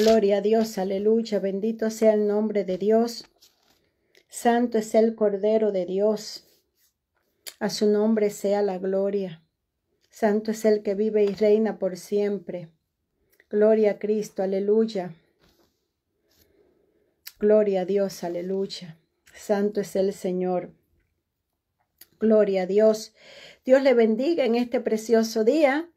Gloria a Dios, aleluya, bendito sea el nombre de Dios. Santo es el Cordero de Dios. A su nombre sea la gloria. Santo es el que vive y reina por siempre. Gloria a Cristo, aleluya. Gloria a Dios, aleluya. Santo es el Señor. Gloria a Dios. Dios le bendiga en este precioso día.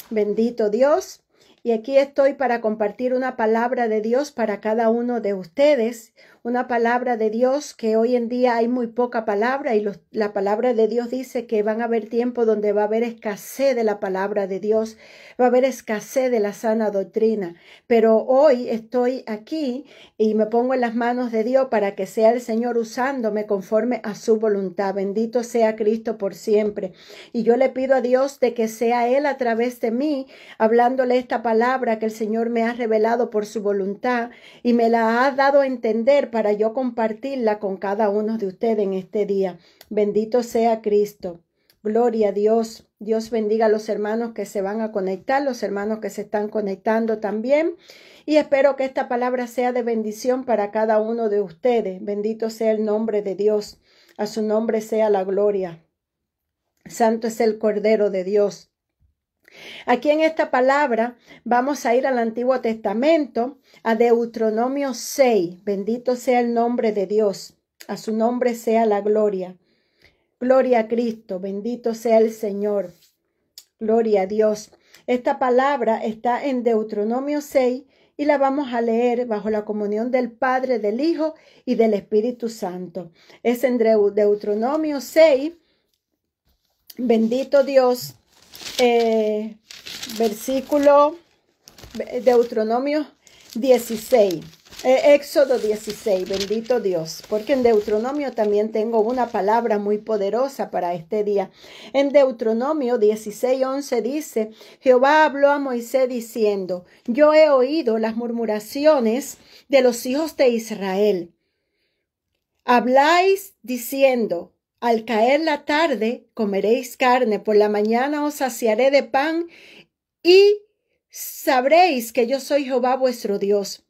Bendito Dios. Y aquí estoy para compartir una palabra de Dios para cada uno de ustedes. Una palabra de Dios que hoy en día hay muy poca palabra y la palabra de Dios dice que van a haber tiempos donde va a haber escasez de la palabra de Dios. Va a haber escasez de la sana doctrina. Pero hoy estoy aquí y me pongo en las manos de Dios para que sea el Señor usándome conforme a su voluntad. Bendito sea Cristo por siempre. Y yo le pido a Dios de que sea Él a través de mí hablándole esta palabra que el Señor me ha revelado por su voluntad y me la ha dado a entender para yo compartirla con cada uno de ustedes en este día. Bendito sea Cristo. Gloria a Dios. Dios bendiga a los hermanos que se van a conectar, los hermanos que se están conectando también. Y espero que esta palabra sea de bendición para cada uno de ustedes. Bendito sea el nombre de Dios. A su nombre sea la gloria. Santo es el Cordero de Dios. Aquí en esta palabra vamos a ir al Antiguo Testamento, a Deuteronomio 6. Bendito sea el nombre de Dios. A su nombre sea la gloria. Gloria a Cristo. Bendito sea el Señor. Gloria a Dios. Esta palabra está en Deuteronomio 6 y la vamos a leer bajo la comunión del Padre, del Hijo y del Espíritu Santo. Es en Deuteronomio 6. Bendito Dios. Versículo Deuteronomio 16, Éxodo 16, bendito Dios, porque en Deuteronomio también tengo una palabra muy poderosa para este día. En Deuteronomio 16:11 dice, Jehová habló a Moisés diciendo, yo he oído las murmuraciones de los hijos de Israel. Habláis diciendo, al caer la tarde comeréis carne, por la mañana os saciaré de pan y sabréis que yo soy Jehová vuestro Dios.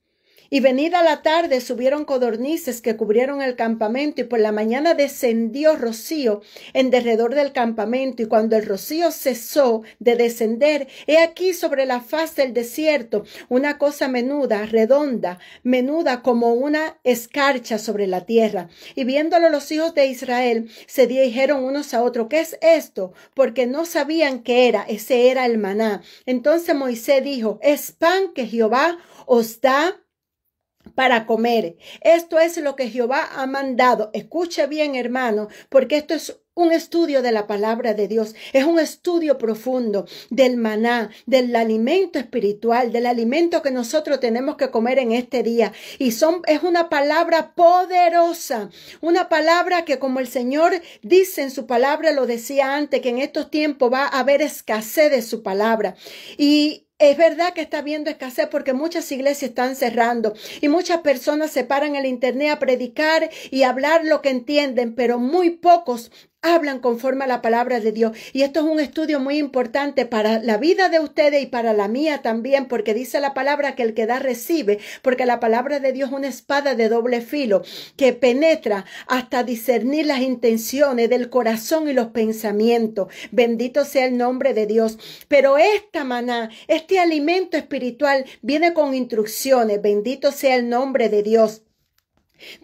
Y venida la tarde subieron codornices que cubrieron el campamento y por la mañana descendió rocío en derredor del campamento y cuando el rocío cesó de descender, he aquí sobre la faz del desierto una cosa menuda, redonda, menuda como una escarcha sobre la tierra. Y viéndolo los hijos de Israel se dijeron unos a otros, ¿qué es esto? Porque no sabían qué era, ese era el maná. Entonces Moisés dijo, es pan que Jehová os da para comer. Esto es lo que Jehová ha mandado. Escuche bien, hermano, porque esto es un estudio de la palabra de Dios. Es un estudio profundo del maná, del alimento espiritual, del alimento que nosotros tenemos que comer en este día. Y es una palabra poderosa, una palabra que como el Señor dice en su palabra, lo decía antes, que en estos tiempos va a haber escasez de su palabra. Y es verdad que está habiendo escasez porque muchas iglesias están cerrando y muchas personas se paran en el internet a predicar y hablar lo que entienden, pero muy pocos hablan conforme a la palabra de Dios. Y esto es un estudio muy importante para la vida de ustedes y para la mía también, porque dice la palabra que el que da recibe, porque la palabra de Dios es una espada de doble filo que penetra hasta discernir las intenciones del corazón y los pensamientos. Bendito sea el nombre de Dios. Pero esta maná, este alimento espiritual viene con instrucciones. Bendito sea el nombre de Dios.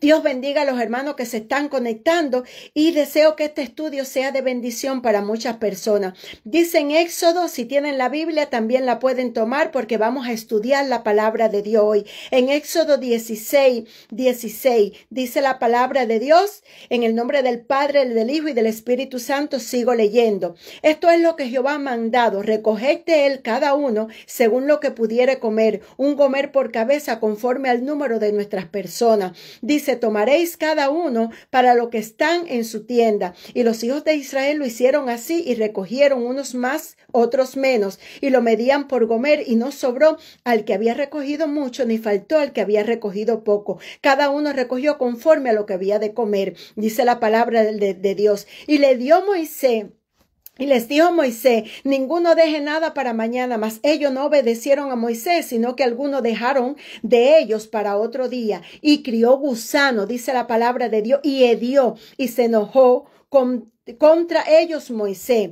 Dios bendiga a los hermanos que se están conectando y deseo que este estudio sea de bendición para muchas personas. Dice en Éxodo, si tienen la Biblia también la pueden tomar porque vamos a estudiar la palabra de Dios hoy. En Éxodo 16 dice la palabra de Dios, en el nombre del Padre, del Hijo y del Espíritu Santo sigo leyendo. Esto es lo que Jehová ha mandado, recoged de él cada uno según lo que pudiere comer, un comer por cabeza conforme al número de nuestras personas. Dice, tomaréis cada uno para lo que están en su tienda. Y los hijos de Israel lo hicieron así y recogieron unos más, otros menos. Y lo medían por gomer y no sobró al que había recogido mucho, ni faltó al que había recogido poco. Cada uno recogió conforme a lo que había de comer. Dice la palabra de Dios. Y le dio Moisés Y les dijo Moisés, ninguno deje nada para mañana, mas ellos no obedecieron a Moisés, sino que algunos dejaron de ellos para otro día. Y crió gusano, dice la palabra de Dios, y hedió, y se enojó contra ellos Moisés.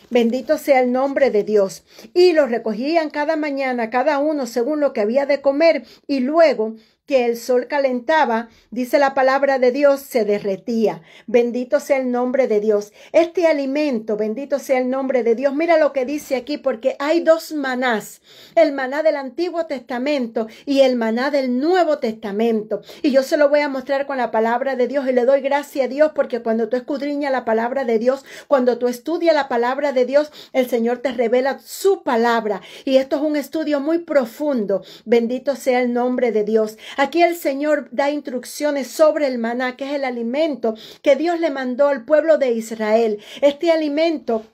Bendito sea el nombre de Dios. Y los recogían cada mañana, cada uno según lo que había de comer, y luego que el sol calentaba, dice la palabra de Dios, se derretía. Bendito sea el nombre de Dios. Este alimento, bendito sea el nombre de Dios. Mira lo que dice aquí, porque hay dos manás, el maná del Antiguo Testamento y el maná del Nuevo Testamento. Y yo se lo voy a mostrar con la palabra de Dios y le doy gracias a Dios porque cuando tú escudriñas la palabra de Dios, cuando tú estudias la palabra de Dios, el Señor te revela su palabra. Y esto es un estudio muy profundo. Bendito sea el nombre de Dios. Aquí el Señor da instrucciones sobre el maná, que es el alimento que Dios le mandó al pueblo de Israel. Este alimento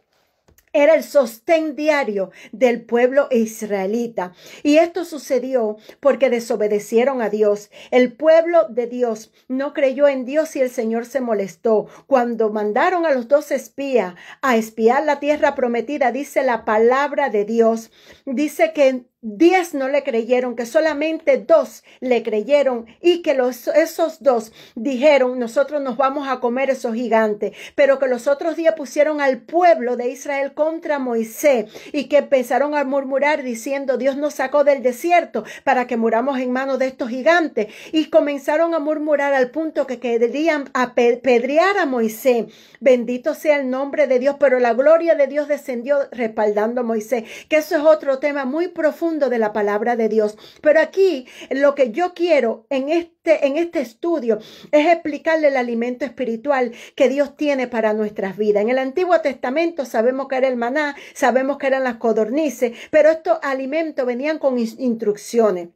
era el sostén diario del pueblo israelita. Y esto sucedió porque desobedecieron a Dios. El pueblo de Dios no creyó en Dios y el Señor se molestó. Cuando mandaron a los 2 espías a espiar la tierra prometida, dice la palabra de Dios, dice que 10 no le creyeron, que solamente 2 le creyeron y que esos 2 dijeron, nosotros nos vamos a comer esos gigantes, pero que los otros 10 pusieron al pueblo de Israel contra Moisés y que empezaron a murmurar diciendo, Dios nos sacó del desierto para que muramos en manos de estos gigantes, y comenzaron a murmurar al punto que querían apedrear a Moisés. Bendito sea el nombre de Dios, pero la gloria de Dios descendió respaldando a Moisés, que eso es otro tema muy profundo de la palabra de Dios. Pero aquí lo que yo quiero en este estudio es explicarle el alimento espiritual que Dios tiene para nuestras vidas. En el Antiguo Testamento sabemos que era el maná, sabemos que eran las codornices, pero estos alimentos venían con instrucciones,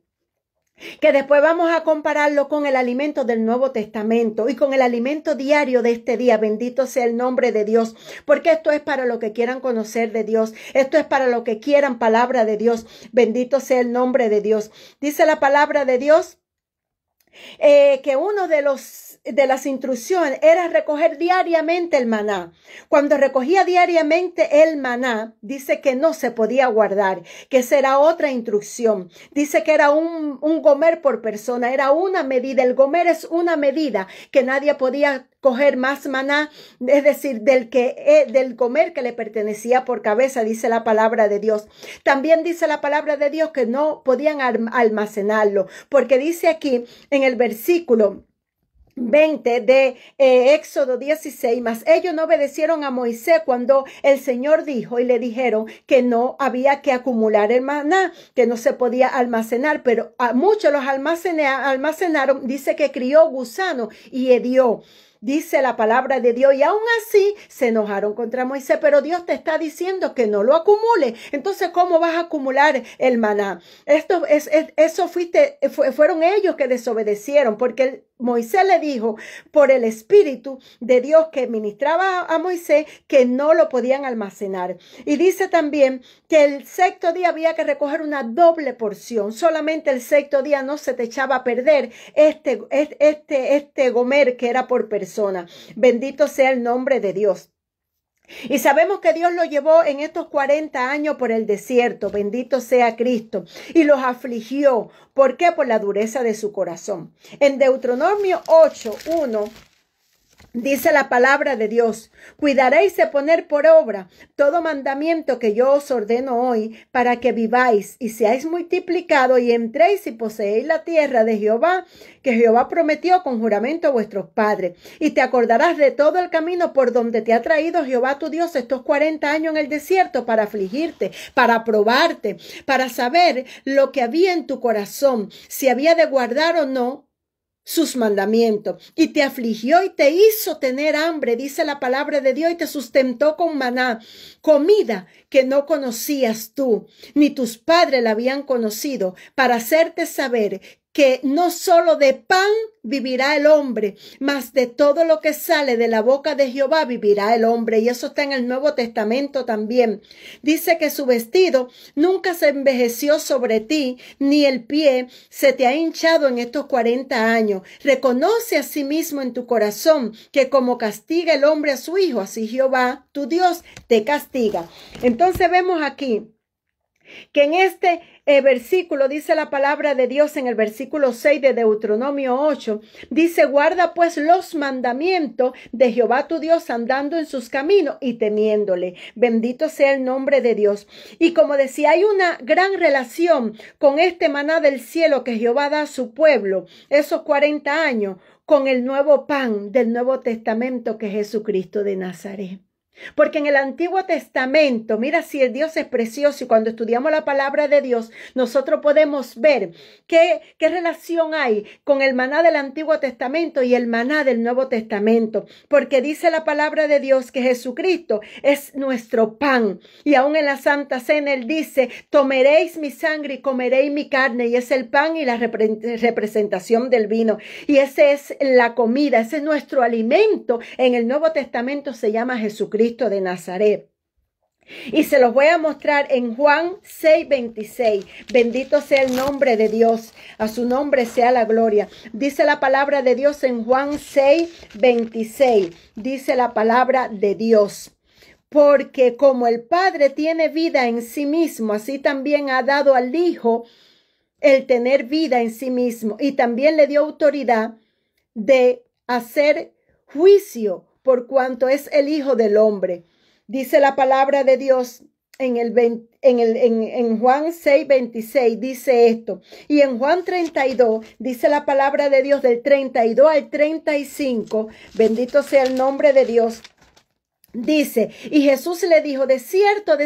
que después vamos a compararlo con el alimento del Nuevo Testamento y con el alimento diario de este día. Bendito sea el nombre de Dios, porque esto es para lo que quieran conocer de Dios, esto es para lo que quieran palabra de Dios. Bendito sea el nombre de Dios. Dice la palabra de Dios que uno de las instrucciones era recoger diariamente el maná. Cuando recogía diariamente el maná, dice que no se podía guardar, que esa era otra instrucción. Dice que era un gomer por persona, era una medida. El gomer es una medida que nadie podía coger más maná, es decir, del gomer que le pertenecía por cabeza, dice la palabra de Dios. También dice la palabra de Dios que no podían almacenarlo, porque dice aquí en el versículo 20 de Éxodo 16, mas ellos no obedecieron a Moisés cuando el Señor dijo y le dijeron que no había que acumular el maná, que no se podía almacenar, pero a muchos los almacenaron, dice que crió gusano y hedió. Dice la palabra de Dios, y aún así se enojaron contra Moisés, pero Dios te está diciendo que no lo acumule. Entonces, ¿cómo vas a acumular el maná? Fueron ellos que desobedecieron, porque Moisés le dijo por el Espíritu de Dios que ministraba a Moisés que no lo podían almacenar. Y dice también que el 6º día había que recoger una doble porción. Solamente el 6º día no se te echaba a perder este gomer que era por persona. Bendito sea el nombre de Dios. Y sabemos que Dios lo llevó en estos 40 años por el desierto. Bendito sea Cristo. Y los afligió. ¿Por qué? Por la dureza de su corazón. En Deuteronomio 8:1 dice la palabra de Dios, cuidaréis de poner por obra todo mandamiento que yo os ordeno hoy para que viváis y seáis multiplicados y entréis y poseéis la tierra de Jehová, que Jehová prometió con juramento a vuestros padres. Y te acordarás de todo el camino por donde te ha traído Jehová tu Dios estos 40 años en el desierto para afligirte, para probarte, para saber lo que había en tu corazón, si había de guardar o no sus mandamientos, y te afligió y te hizo tener hambre, dice la palabra de Dios, y te sustentó con maná, comida que no conocías tú, ni tus padres la habían conocido, para hacerte saber que no solo de pan vivirá el hombre, mas de todo lo que sale de la boca de Jehová vivirá el hombre. Y eso está en el Nuevo Testamento también. Dice que su vestido nunca se envejeció sobre ti, ni el pie se te ha hinchado en estos 40 años. Reconoce a sí mismo en tu corazón que como castiga el hombre a su hijo, así Jehová, tu Dios, te castiga. Entonces vemos aquí que en este versículo dice la palabra de Dios en el versículo 6 de Deuteronomio 8, dice, guarda pues los mandamientos de Jehová tu Dios andando en sus caminos y temiéndole. Bendito sea el nombre de Dios. Y como decía, hay una gran relación con este maná del cielo que Jehová da a su pueblo, esos 40 años, con el nuevo pan del Nuevo Testamento que es Jesucristo de Nazaret. Porque en el Antiguo Testamento, mira si el Dios es precioso y cuando estudiamos la palabra de Dios, nosotros podemos ver qué relación hay con el maná del Antiguo Testamento y el maná del Nuevo Testamento. Porque dice la palabra de Dios que Jesucristo es nuestro pan. Y aún en la Santa Cena Él dice, tomaréis mi sangre y comeréis mi carne. Y es el pan y la representación del vino. Y esa es la comida, ese es nuestro alimento. En el Nuevo Testamento se llama Jesucristo de Nazaret. Y se los voy a mostrar en Juan 6:26. Bendito sea el nombre de Dios. A su nombre sea la gloria. Dice la palabra de Dios en Juan 6:26. Dice la palabra de Dios. Porque como el Padre tiene vida en sí mismo, así también ha dado al Hijo el tener vida en sí mismo. Y también le dio autoridad de hacer juicio por cuanto es el Hijo del Hombre. Dice la palabra de Dios en Juan 6:26, dice esto. Y en Juan 32, dice la palabra de Dios del 32 al 35, bendito sea el nombre de Dios. Dice, y Jesús le dijo, de cierto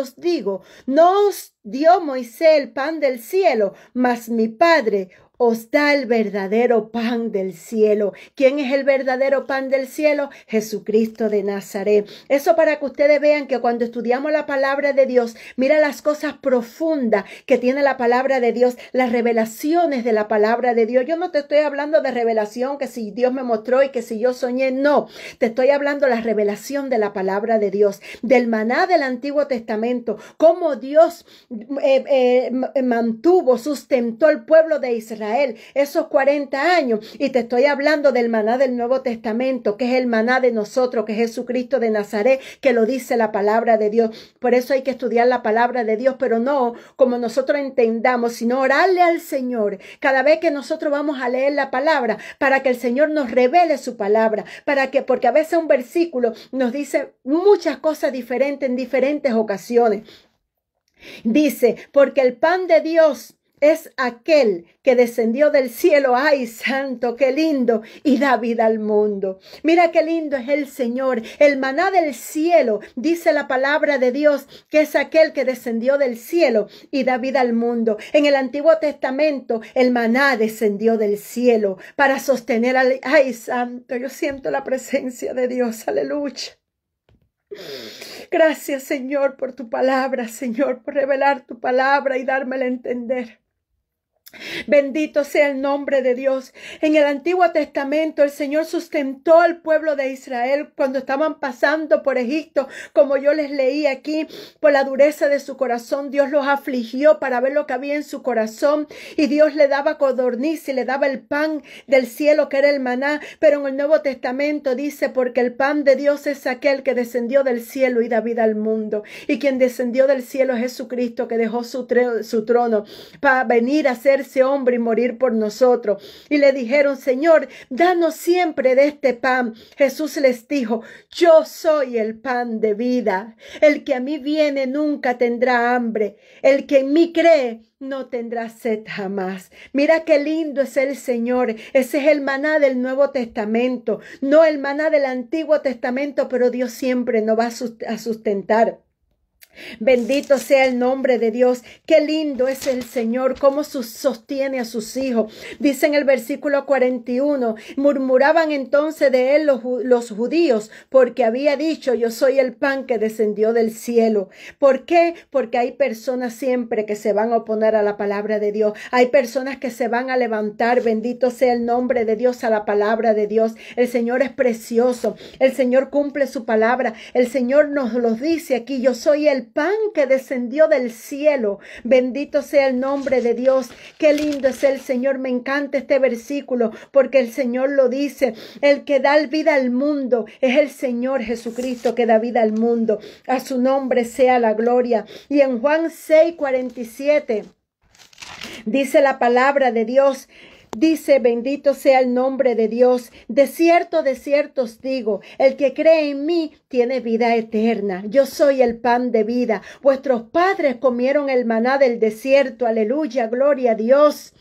os digo, no os dio Moisés el pan del cielo, mas mi Padre os da el verdadero pan del cielo. ¿Quién es el verdadero pan del cielo? Jesucristo de Nazaret. Eso para que ustedes vean que cuando estudiamos la palabra de Dios, mira las cosas profundas que tiene la palabra de Dios, las revelaciones de la palabra de Dios. Yo no te estoy hablando de revelación que si Dios me mostró y que si yo soñé, no. Te estoy hablando de la revelación de la palabra de Dios, del maná del Antiguo Testamento, cómo Dios mantuvo, sustentó al pueblo de Israel esos 40 años. Y te estoy hablando del maná del Nuevo Testamento, que es el maná de nosotros, que es Jesucristo de Nazaret, que lo dice la palabra de Dios. Por eso hay que estudiar la palabra de Dios, pero no como nosotros entendamos, sino orarle al Señor cada vez que nosotros vamos a leer la palabra, para que el Señor nos revele su palabra, porque a veces un versículo nos dice muchas cosas diferentes en diferentes ocasiones. Dice, porque el pan de Dios es aquel que descendió del cielo. ¡Ay, santo, qué lindo! Y da vida al mundo. Mira qué lindo es el Señor. El maná del cielo, dice la palabra de Dios, que es aquel que descendió del cielo y da vida al mundo. En el Antiguo Testamento, el maná descendió del cielo para sostener al... ¡Ay, santo! Yo siento la presencia de Dios. ¡Aleluya! Gracias, Señor, por tu palabra, Señor, por revelar tu palabra y dármela a entender. Bendito sea el nombre de Dios. En el Antiguo Testamento el Señor sustentó al pueblo de Israel cuando estaban pasando por Egipto, como yo les leí aquí, por la dureza de su corazón. Dios los afligió para ver lo que había en su corazón, y Dios le daba codorniz y le daba el pan del cielo, que era el maná. Pero en el Nuevo Testamento dice, porque el pan de Dios es aquel que descendió del cielo y da vida al mundo. Y quien descendió del cielo es Jesucristo, que dejó su trono para venir a ser hombre y morir por nosotros. Y le dijeron, Señor, danos siempre de este pan. Jesús les dijo, yo soy el pan de vida. El que a mí viene nunca tendrá hambre. El que en mí cree no tendrá sed jamás. Mira qué lindo es el Señor. Ese es el maná del Nuevo Testamento, no el maná del Antiguo Testamento, pero Dios siempre nos va a sustentar. Bendito sea el nombre de Dios. Qué lindo es el Señor, cómo sostiene a sus hijos. Dice en el versículo 41, murmuraban entonces de él los judíos, porque había dicho, yo soy el pan que descendió del cielo. ¿Por qué? Porque hay personas siempre que se van a oponer a la palabra de Dios. Hay personas que se van a levantar, bendito sea el nombre de Dios, a la palabra de Dios. El Señor es precioso. El Señor cumple su palabra. El Señor nos lo dice aquí, yo soy el pan que descendió del cielo. Bendito sea el nombre de Dios. Qué lindo es el Señor. Me encanta este versículo porque el Señor lo dice. El que da vida al mundo es el Señor Jesucristo que da vida al mundo. A su nombre sea la gloria. Y en Juan 6:47 dice la palabra de Dios. Dice, bendito sea el nombre de Dios. De cierto os digo, el que cree en mí tiene vida eterna. Yo soy el pan de vida. Vuestros padres comieron el maná del desierto. Aleluya, gloria a Dios.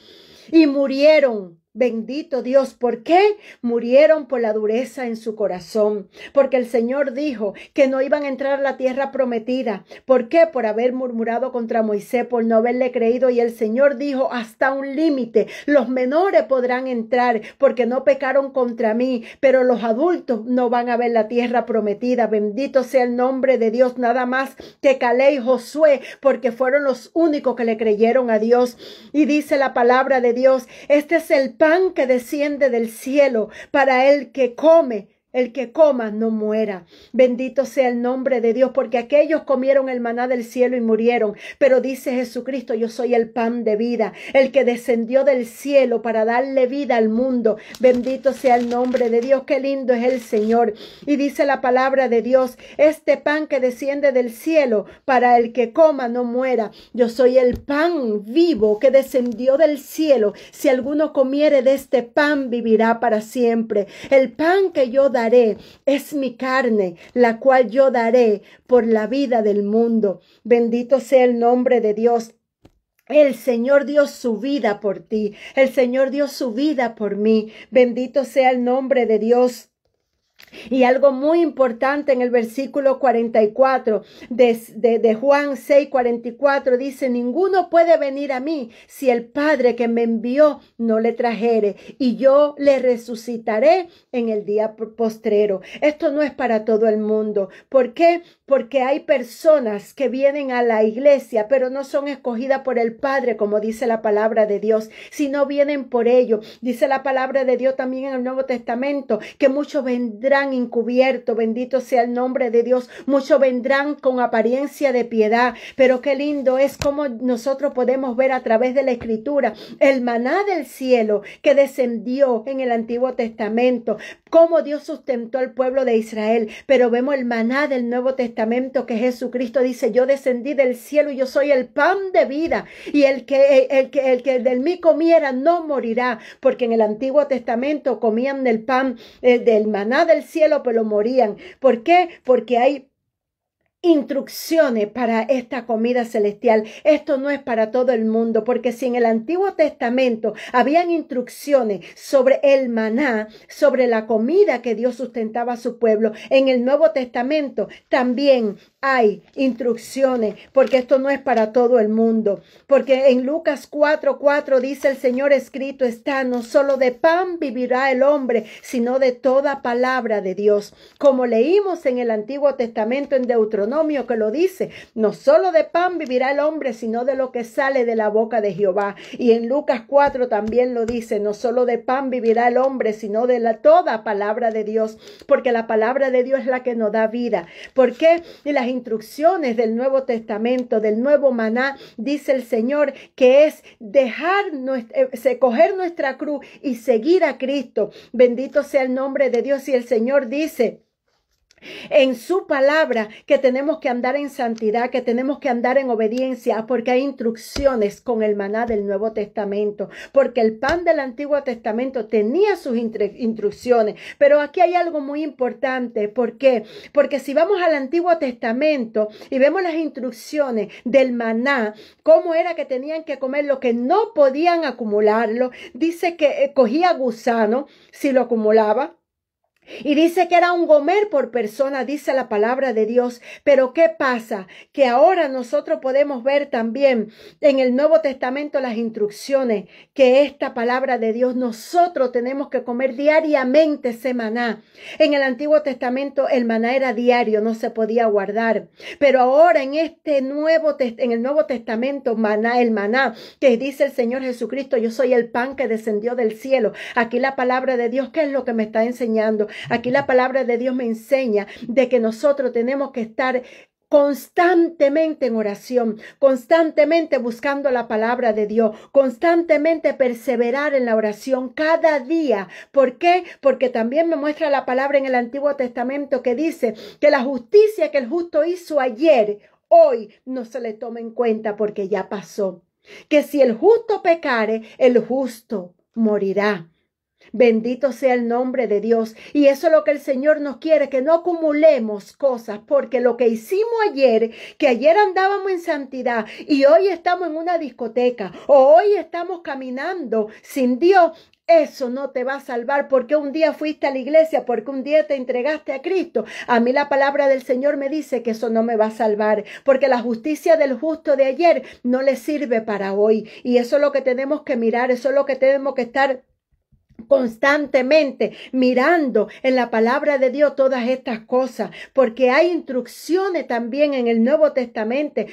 Y murieron. Bendito Dios. ¿Por qué? Murieron por la dureza en su corazón. Porque el Señor dijo que no iban a entrar a la tierra prometida. ¿Por qué? Por haber murmurado contra Moisés, por no haberle creído. Y el Señor dijo hasta un límite. Los menores podrán entrar porque no pecaron contra mí. Pero los adultos no van a ver la tierra prometida. Bendito sea el nombre de Dios. Nada más que Caleb y Josué, porque fueron los únicos que le creyeron a Dios. Y dice la palabra de Dios, este es el pan que desciende del cielo para el que come. El que coma no muera. Bendito sea el nombre de Dios, porque aquellos comieron el maná del cielo y murieron. Pero dice Jesucristo, yo soy el pan de vida, el que descendió del cielo para darle vida al mundo. Bendito sea el nombre de Dios. Qué lindo es el Señor. Y dice la palabra de Dios, este pan que desciende del cielo para el que coma no muera. Yo soy el pan vivo que descendió del cielo. Si alguno comiere de este pan, vivirá para siempre. El pan que yo daré es mi carne, la cual yo daré por la vida del mundo. Bendito sea el nombre de Dios. El Señor dio su vida por ti. El Señor dio su vida por mí. Bendito sea el nombre de Dios. Y algo muy importante en el versículo 44 de Juan 6:44 dice, ninguno puede venir a mí si el Padre que me envió no le trajere, y yo le resucitaré en el día postrero. Esto no es para todo el mundo. ¿Por qué? Porque hay personas que vienen a la iglesia, pero no son escogidas por el Padre, como dice la palabra de Dios, sino vienen por ello. Dice la palabra de Dios también en el Nuevo Testamento, que muchos vendrán encubiertos, bendito sea el nombre de Dios, muchos vendrán con apariencia de piedad, pero qué lindo es como nosotros podemos ver a través de la Escritura el maná del cielo que descendió en el Antiguo Testamento, cómo Dios sustentó al pueblo de Israel, pero vemos el maná del Nuevo Testamento que Jesucristo dice, yo descendí del cielo y yo soy el pan de vida, y el que de mí comiera no morirá, porque en el Antiguo Testamento comían del pan, del maná del cielo, pero morían. ¿Por qué? Porque hay instrucciones para esta comida celestial. Esto no es para todo el mundo, porque si en el Antiguo Testamento habían instrucciones sobre el maná, sobre la comida que Dios sustentaba a su pueblo, en el Nuevo Testamento también hay instrucciones, porque esto no es para todo el mundo. Porque en Lucas 4:4 dice el Señor, escrito está, no solo de pan vivirá el hombre, sino de toda palabra de Dios. Como leímos en el Antiguo Testamento en Deuteronomio, que lo dice, no solo de pan vivirá el hombre, sino de lo que sale de la boca de Jehová. Y en Lucas 4 también lo dice, no solo de pan vivirá el hombre, sino de toda palabra de Dios, porque la palabra de Dios es la que nos da vida. ¿Por qué? Y las instrucciones del Nuevo Testamento, del nuevo maná, dice el Señor, que es coger nuestra cruz y seguir a Cristo. Bendito sea el nombre de Dios. Y el Señor dice en su palabra que tenemos que andar en santidad, que tenemos que andar en obediencia, porque hay instrucciones con el maná del Nuevo Testamento, porque el pan del Antiguo Testamento tenía sus instrucciones, pero aquí hay algo muy importante. ¿Por qué? Porque si vamos al Antiguo Testamento y vemos las instrucciones del maná, cómo era que tenían que comer, lo que no podían acumularlo, dice que cogía gusano si lo acumulaba. Y dice que era un gomer por persona, dice la palabra de Dios. Pero ¿qué pasa? Que ahora nosotros podemos ver también en el Nuevo Testamento las instrucciones que esta palabra de Dios nosotros tenemos que comer diariamente ese maná. En el Antiguo Testamento el maná era diario, no se podía guardar. Pero ahora en el Nuevo Testamento el maná que dice el Señor Jesucristo, yo soy el pan que descendió del cielo. Aquí la palabra de Dios, ¿qué es lo que me está enseñando? Aquí la palabra de Dios me enseña de que nosotros tenemos que estar constantemente en oración, constantemente buscando la palabra de Dios, constantemente perseverar en la oración cada día. ¿Por qué? Porque también me muestra la palabra en el Antiguo Testamento que dice que la justicia que el justo hizo ayer, hoy no se le toma en cuenta porque ya pasó. Que si el justo pecare, el justo morirá. Bendito sea el nombre de Dios. Y eso es lo que el Señor nos quiere, que no acumulemos cosas, porque lo que hicimos ayer, que ayer andábamos en santidad y hoy estamos en una discoteca o hoy estamos caminando sin Dios, eso no te va a salvar porque un día fuiste a la iglesia, porque un día te entregaste a Cristo. A mí la palabra del Señor me dice que eso no me va a salvar, porque la justicia del justo de ayer no le sirve para hoy. Y eso es lo que tenemos que mirar, eso es lo que tenemos que estar constantemente mirando en la palabra de Dios todas estas cosas, porque hay instrucciones también en el Nuevo Testamento,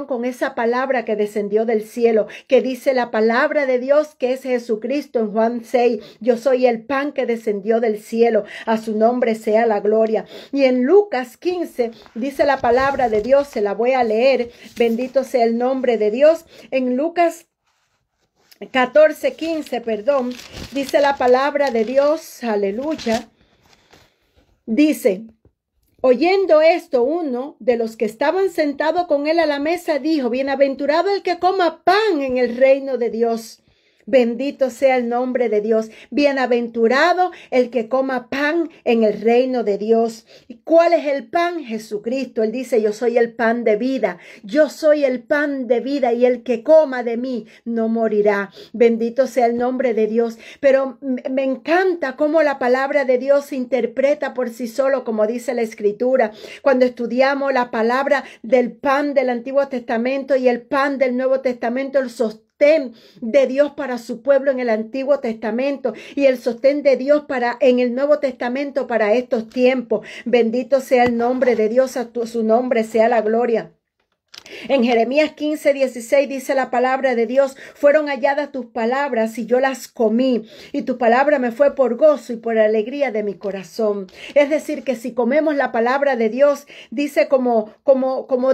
con esa palabra que descendió del cielo, que dice la palabra de Dios que es Jesucristo en Juan 6, yo soy el pan que descendió del cielo, a su nombre sea la gloria. Y en Lucas 15 dice la palabra de Dios, se la voy a leer, bendito sea el nombre de Dios, en Lucas 15, dice la palabra de Dios, aleluya, dice, oyendo esto, uno de los que estaban sentados con él a la mesa dijo, bienaventurado el que coma pan en el reino de Dios. Bendito sea el nombre de Dios. Bienaventurado el que coma pan en el reino de Dios. ¿Y cuál es el pan? Jesucristo. Él dice, yo soy el pan de vida. Yo soy el pan de vida y el que coma de mí no morirá. Bendito sea el nombre de Dios. Pero me encanta cómo la palabra de Dios se interpreta por sí solo, como dice la Escritura. Cuando estudiamos la palabra del pan del Antiguo Testamento y el pan del Nuevo Testamento, el sostén de Dios para su pueblo en el Antiguo Testamento y el sostén de Dios en el Nuevo Testamento para estos tiempos. Bendito sea el nombre de Dios, a su nombre sea la gloria. En Jeremías 15:16 dice la palabra de Dios, fueron halladas tus palabras y yo las comí, y tu palabra me fue por gozo y por alegría de mi corazón. Es decir, que si comemos la palabra de Dios, dice como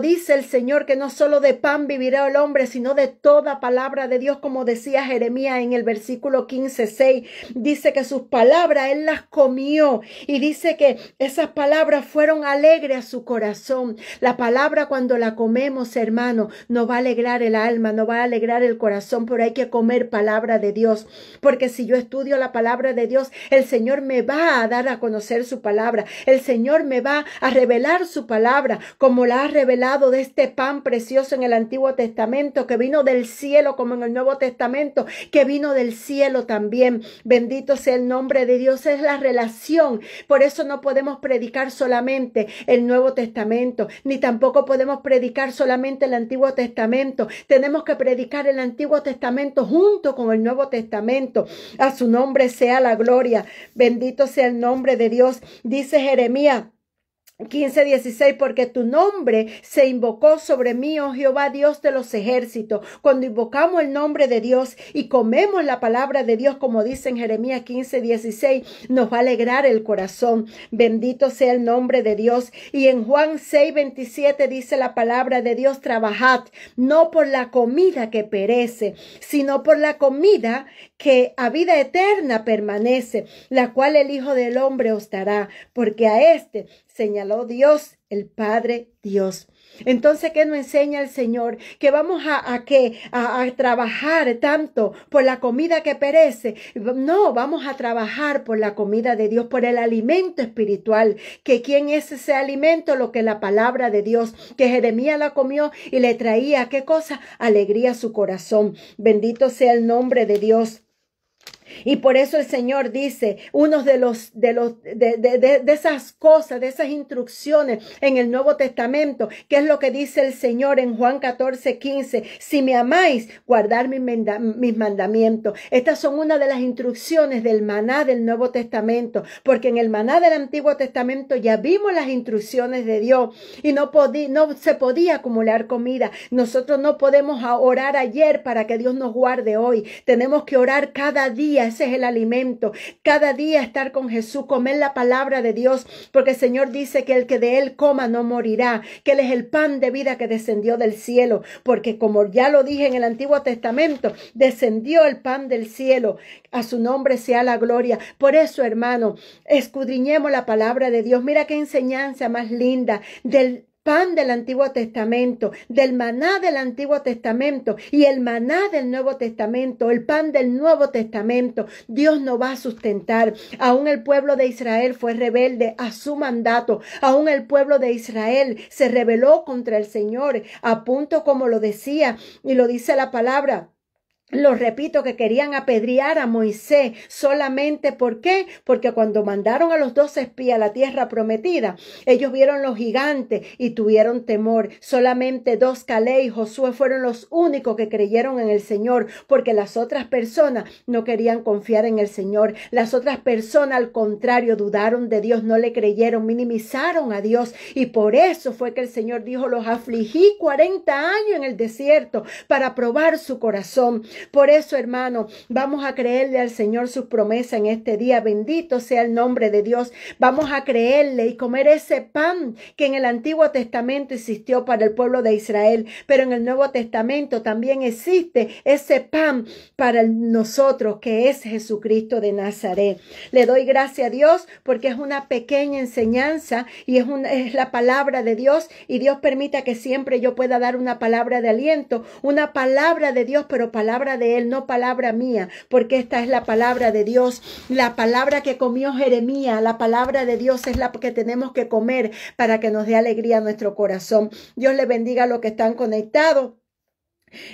dice el Señor, que no solo de pan vivirá el hombre, sino de toda palabra de Dios, como decía Jeremías en el versículo 15:6, dice que sus palabras Él las comió, y dice que esas palabras fueron alegres a su corazón. La palabra cuando la comemos, hermano, nos va a alegrar el alma, nos va a alegrar el corazón, pero hay que comer palabra de Dios, porque si yo estudio la palabra de Dios, el Señor me va a dar a conocer su palabra, el Señor me va a revelar su palabra, como la ha revelado de este pan precioso en el Antiguo Testamento, que vino del cielo, como en el Nuevo Testamento, que vino del cielo también. Bendito sea el nombre de Dios, es la relación. Por eso no podemos predicar solamente el Nuevo Testamento, ni tampoco podemos predicar solamente el Antiguo Testamento. Tenemos que predicar el Antiguo Testamento junto con el Nuevo Testamento. A su nombre sea la gloria. Bendito sea el nombre de Dios. Dice Jeremías 15:16, porque tu nombre se invocó sobre mí, oh Jehová, Dios de los ejércitos. Cuando invocamos el nombre de Dios y comemos la palabra de Dios, como dice en Jeremías 15:16, nos va a alegrar el corazón. Bendito sea el nombre de Dios. Y en Juan 6:27 dice la palabra de Dios, trabajad no por la comida que perece, sino por la comida que a vida eterna permanece, la cual el Hijo del Hombre os dará, porque a este señaló Dios, el Padre Dios. Entonces, ¿qué nos enseña el Señor? Que vamos a trabajar tanto por la comida que perece. No, vamos a trabajar por la comida de Dios, por el alimento espiritual. ¿Que quién es ese alimento? Lo que la palabra de Dios, que Jeremías la comió y le traía, ¿qué cosa? Alegría a su corazón. Bendito sea el nombre de Dios. Y por eso el Señor dice, uno de esas cosas, de esas instrucciones en el Nuevo Testamento, que es lo que dice el Señor en Juan 14:15, si me amáis, guardar mis mandamientos. Estas son una de las instrucciones del maná del Nuevo Testamento, porque en el maná del Antiguo Testamento ya vimos las instrucciones de Dios y no se podía acumular comida. Nosotros no podemos orar ayer para que Dios nos guarde hoy. Tenemos que orar cada día, ese es el alimento. Cada día estar con Jesús, comer la palabra de Dios, porque el Señor dice que el que de él coma no morirá, que él es el pan de vida que descendió del cielo, porque como ya lo dije en el Antiguo Testamento, descendió el pan del cielo. A su nombre sea la gloria. Por eso, hermano, escudriñemos la palabra de Dios. Mira qué enseñanza más linda del pan del Antiguo Testamento, del maná del Antiguo Testamento y el maná del Nuevo Testamento, el pan del Nuevo Testamento. Dios nos va a sustentar. Aún el pueblo de Israel fue rebelde a su mandato. Aún el pueblo de Israel se rebeló contra el Señor, a punto como lo decía y lo dice la palabra. Lo repito, que querían apedrear a Moisés solamente, ¿por qué? Porque cuando mandaron a los 12 espías a la tierra prometida, ellos vieron los gigantes y tuvieron temor. Solamente Caleb y Josué fueron los únicos que creyeron en el Señor, porque las otras personas no querían confiar en el Señor. Las otras personas, al contrario, dudaron de Dios, no le creyeron, minimizaron a Dios, y por eso fue que el Señor dijo, los afligí 40 años en el desierto para probar su corazón. Por eso, hermano, vamos a creerle al Señor sus promesas en este día. Bendito sea el nombre de Dios. Vamos a creerle y comer ese pan que en el Antiguo Testamento existió para el pueblo de Israel, pero en el Nuevo Testamento también existe ese pan para nosotros, que es Jesucristo de Nazaret. Le doy gracias a Dios porque es una pequeña enseñanza y es la palabra de Dios, y Dios permita que siempre yo pueda dar una palabra de aliento, una palabra de Dios, pero palabra de Él, no palabra mía, porque esta es la palabra de Dios, la palabra que comió Jeremías. La palabra de Dios es la que tenemos que comer para que nos dé alegría a nuestro corazón. Dios le bendiga a los que están conectados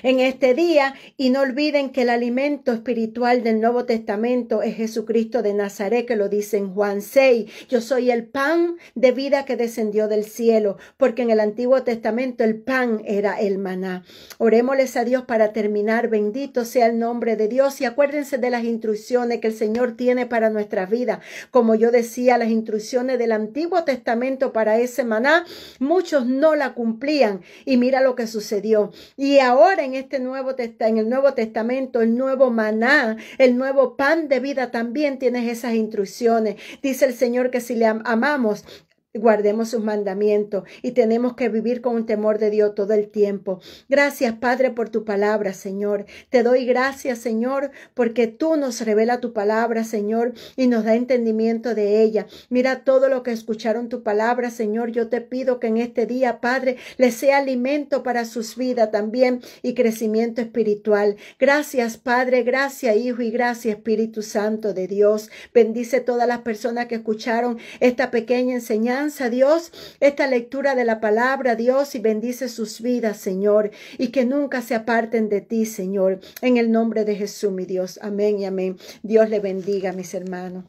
en este día, y no olviden que el alimento espiritual del Nuevo Testamento es Jesucristo de Nazaret, que lo dice en Juan 6. Yo soy el pan de vida que descendió del cielo, porque en el Antiguo Testamento el pan era el maná. Orémosles a Dios para terminar. Bendito sea el nombre de Dios, y acuérdense de las instrucciones que el Señor tiene para nuestras vidas. Como yo decía, las instrucciones del Antiguo Testamento para ese maná, muchos no la cumplían, y mira lo que sucedió. Y ahora en el Nuevo Testamento, el nuevo maná, el nuevo pan de vida, también tienes esas instrucciones. Dice el Señor que si le amamos, guardemos sus mandamientos, y tenemos que vivir con un temor de Dios todo el tiempo. Gracias, Padre, por tu palabra, Señor. Te doy gracias, Señor, porque tú nos revelas tu palabra, Señor, y nos da entendimiento de ella. Mira todo lo que escucharon tu palabra, Señor. Yo te pido que en este día, Padre, les sea alimento para sus vidas también y crecimiento espiritual. Gracias, Padre, gracias, Hijo, y gracias, Espíritu Santo de Dios. Bendice todas las personas que escucharon esta pequeña enseñanza, Dios, esta lectura de la palabra, Dios, y bendice sus vidas, Señor, y que nunca se aparten de ti, Señor, en el nombre de Jesús, mi Dios. Amén y amén. Dios le bendiga, mis hermanos.